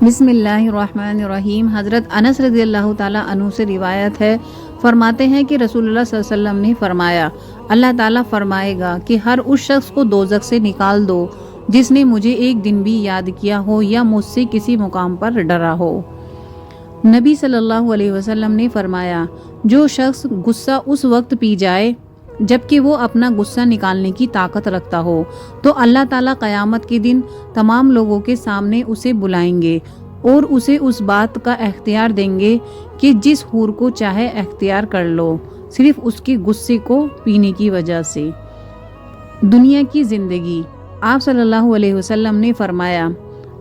بسم اللہ الرحمن الرحیم۔ حضرت انس رضی اللہ تعالیٰ عنہ سے روایت ہے، فرماتے ہیں کہ رسول اللہ صلی اللہ علیہ وسلم نے فرمایا، اللہ تعالیٰ فرمائے گا کہ ہر اس شخص کو دوزخ سے نکال دو جس نے مجھے ایک دن بھی یاد کیا ہو یا مجھ سے کسی مقام پر ڈرا ہو۔ نبی صلی اللہ علیہ وسلم نے فرمایا، جو شخص غصہ اس وقت پی جائے جبکہ وہ اپنا غصہ نکالنے کی طاقت رکھتا ہو تو اللہ تعالیٰ قیامت کے دن تمام لوگوں کے سامنے اسے بلائیں گے اور اسے اس بات کا اختیار دیں گے کہ جس حور کو چاہے اختیار کر لو، صرف اس کے غصے کو پینے کی وجہ سے۔ دنیا کی زندگی۔ آپ صلی اللہ علیہ وسلم نے فرمایا،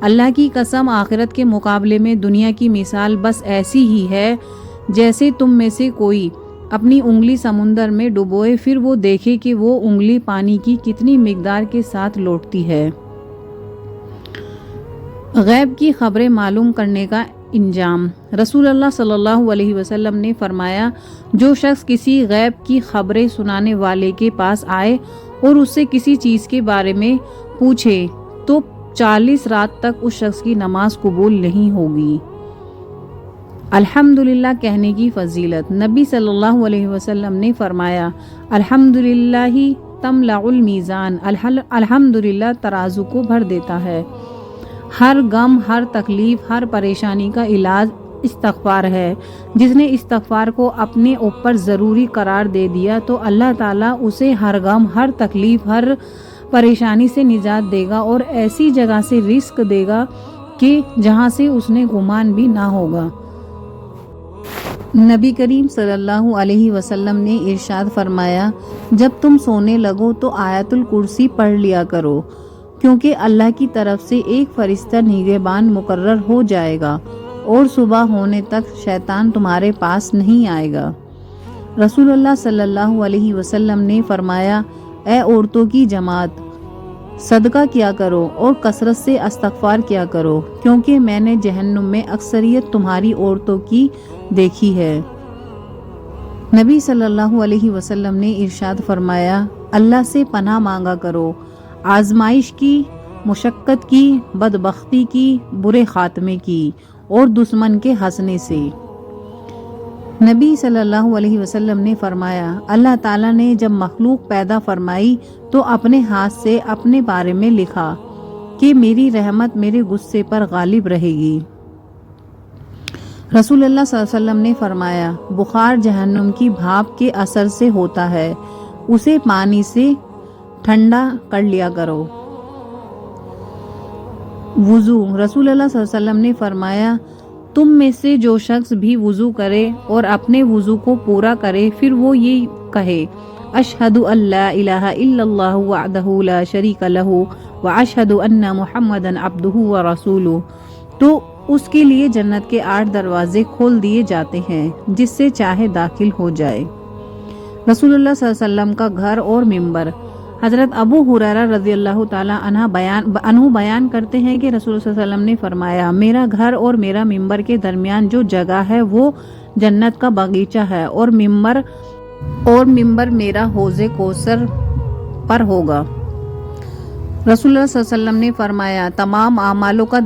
اللہ کی قسم آخرت کے مقابلے میں دنیا کی مثال بس ایسی ہی ہے جیسے تم میں سے کوئی اپنی انگلی سمندر میں ڈبوئے پھر وہ دیکھے کہ وہ انگلی پانی کی کتنی مقدار کے ساتھ لوٹتی ہے۔ غیب کی خبریں معلوم کرنے کا انجام۔ رسول اللہ صلی اللہ علیہ وسلم نے فرمایا، جو شخص کسی غیب کی خبریں سنانے والے کے پاس آئے اور اس سے کسی چیز کے بارے میں پوچھے تو 40 رات تک اس شخص کی نماز قبول نہیں ہوگی۔ الحمدللہ کہنے کی فضیلت۔ نبی صلی اللہ علیہ وسلم نے فرمایا، الحمدللہ تملأ المیزان، الحمدللہ ترازو کو بھر دیتا ہے۔ ہر غم، ہر تکلیف، ہر پریشانی کا علاج استغفار ہے۔ جس نے استغفار کو اپنے اوپر ضروری قرار دے دیا تو اللہ تعالیٰ اسے ہر غم، ہر تکلیف، ہر پریشانی سے نجات دے گا اور ایسی جگہ سے رزق دے گا کہ جہاں سے اس نے گمان بھی نہ ہوگا۔ نبی کریم صلی اللہ علیہ وسلم نے ارشاد فرمایا، جب تم سونے لگو تو آیت الکرسی پڑھ لیا کرو، کیونکہ اللہ کی طرف سے ایک فرشتہ نگہبان مقرر ہو جائے گا اور صبح ہونے تک شیطان تمہارے پاس نہیں آئے گا۔ رسول اللہ صلی اللہ علیہ وسلم نے فرمایا، اے عورتوں کی جماعت، صدقہ کیا کرو اور کثرت سے استغفار کیا کرو، کیونکہ میں نے جہنم میں اکثریت تمہاری عورتوں کی دیکھی ہے۔ نبی صلی اللہ علیہ وسلم نے ارشاد فرمایا، اللہ سے پناہ مانگا کرو آزمائش کی، مشقت کی، بدبختی کی، برے خاتمے کی اور دشمن کے ہنسنے سے۔ نبی صلی اللہ علیہ وسلم نے فرمایا، اللہ تعالیٰ نے جب مخلوق پیدا فرمائی تو اپنے ہاتھ سے اپنے بارے میں لکھا کہ میری رحمت میرے غصے پر غالب رہے گی۔ رسول اللہ صلی اللہ علیہ وسلم نے فرمایا، بخار جہنم کی بھاپ کے اثر سے ہوتا ہے، اسے پانی سے ٹھنڈا کر لیا کرو۔ وضو۔ رسول اللہ صلی اللہ علیہ وسلم نے فرمایا، تم میں سے جو شخص بھی وضو کرے اور اپنے وضو کو پورا کرے پھر وہ یہ کہے، اشہد ان لا الہ الا اللہ وحدہ لا شریک لہ واشہد ان محمدا عبدہ ورسولہ، تو اس کے لیے جنت کے 8 دروازے کھول دیے جاتے ہیں جس سے چاہے داخل ہو جائے۔ رسول اللہ صلی اللہ علیہ وسلم کا گھر اور ممبر۔ حضرت ابو ہریرہ رضی اللہ تعالیٰ عنہ بیان کرتے ہیں کہ رسول اللہ صلی اللہ علیہ وسلم نے فرمایا، میرا گھر اور میرا ممبر کے درمیان جو جگہ ہے وہ جنت کا باغیچہ ہے اور ممبر میرا حوض کوثر پر ہوگا۔ رسول اللہ صلی اللہ علیہ وسلم نے فرمایا، تمام اعمالوں کا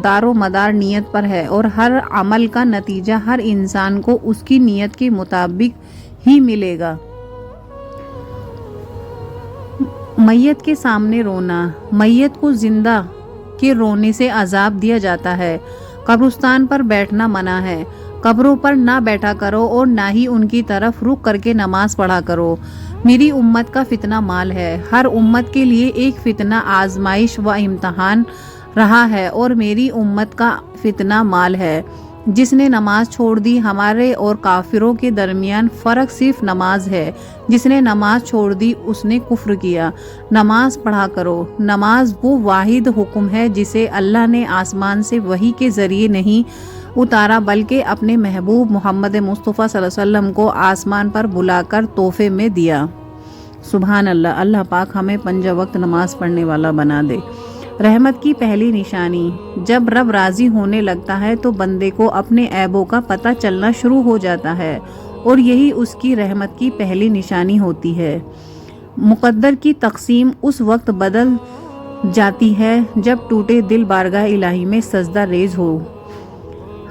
دار و مدار نیت پر ہے اور ہر عمل کا نتیجہ ہر انسان کو اس کی نیت کے مطابق ہی ملے گا۔ میت کے سامنے رونا۔ میت کو زندہ کے رونے سے عذاب دیا جاتا ہے۔ قبرستان پر بیٹھنا منع ہے۔ قبروں پر نہ بیٹھا کرو اور نہ ہی ان کی طرف رخ کر کے نماز پڑھا کرو۔ میری امت کا فتنہ مال ہے۔ ہر امت کے لیے ایک فتنہ آزمائش و امتحان رہا ہے اور میری امت کا فتنہ مال ہے۔ جس نے نماز چھوڑ دی، ہمارے اور کافروں کے درمیان فرق صرف نماز ہے۔ جس نے نماز چھوڑ دی اس نے کفر کیا۔ نماز پڑھا کرو۔ نماز وہ واحد حکم ہے جسے اللہ نے آسمان سے وحی کے ذریعے نہیں اتارا بلکہ اپنے محبوب محمد مصطفیٰ صلی اللہ علیہ وسلم کو آسمان پر بلا کر تحفے میں دیا۔ سبحان اللہ۔ اللہ پاک ہمیں 5 وقت نماز پڑھنے والا بنا دے۔ رحمت کی پہلی نشانی۔ جب رب راضی ہونے لگتا ہے تو بندے کو اپنے عیبوں کا پتہ چلنا شروع ہو جاتا ہے اور یہی اس کی رحمت کی پہلی نشانی ہوتی ہے۔ مقدر کی تقسیم اس وقت بدل جاتی ہے جب ٹوٹے دل بارگاہ الہی میں سجدہ ریز ہو۔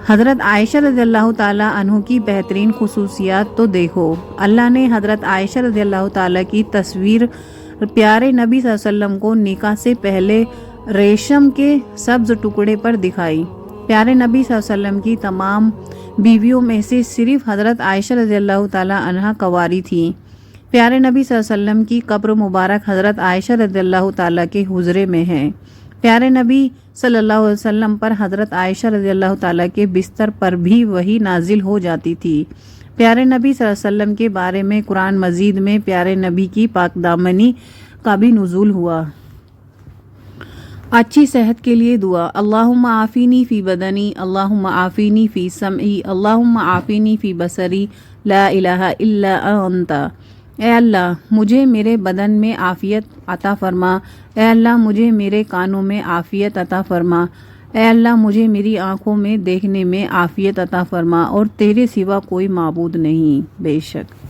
حضرت عائشہ رضی اللہ تعالیٰ عنہ کی بہترین خصوصیات تو دیکھو۔ اللہ نے حضرت عائشہ رضی اللہ تعالیٰ کی تصویر پیارے نبی صلی اللہ علیہ وسلم کو نکاح سے پہلے ریشم کے سبز ٹکڑے پر دکھائی۔ پیارے نبی صلی اللہ علیہ وسلم کی تمام بیویوں میں سے صرف حضرت عائشہ رضی اللہ تعالیٰ عنہا کنواری تھیں۔ پیارے نبی صلی اللہ علیہ وسلم کی قبر مبارک حضرت عائشہ رضی اللہ تعالیٰ کے حجرے میں ہے۔ پیارے نبی صلی اللہ علیہ وسلم پر حضرت عائشہ رضی اللہ تعالیٰ کے بستر پر بھی وحی نازل ہو جاتی تھی۔ پیارے نبی صلی اللہ علیہ وسلم کے بارے میں قرآن مجید میں پیارے نبی کی پاک دامنی کا بھی نزول ہوا۔ اچھی صحت کے لیے دعا۔ اللہم عافینی فی بدنی، اللہم عافینی فی سمعی، اللہم عافینی فی بصری، لا الہ الا انت۔ اے اللہ مجھے میرے بدن میں عافیت عطا فرما، اے اللہ مجھے میرے کانوں میں عافیت عطا فرما، اے اللہ مجھے میری آنکھوں میں دیکھنے میں عافیت عطا فرما، اور تیرے سوا کوئی معبود نہیں بے شک۔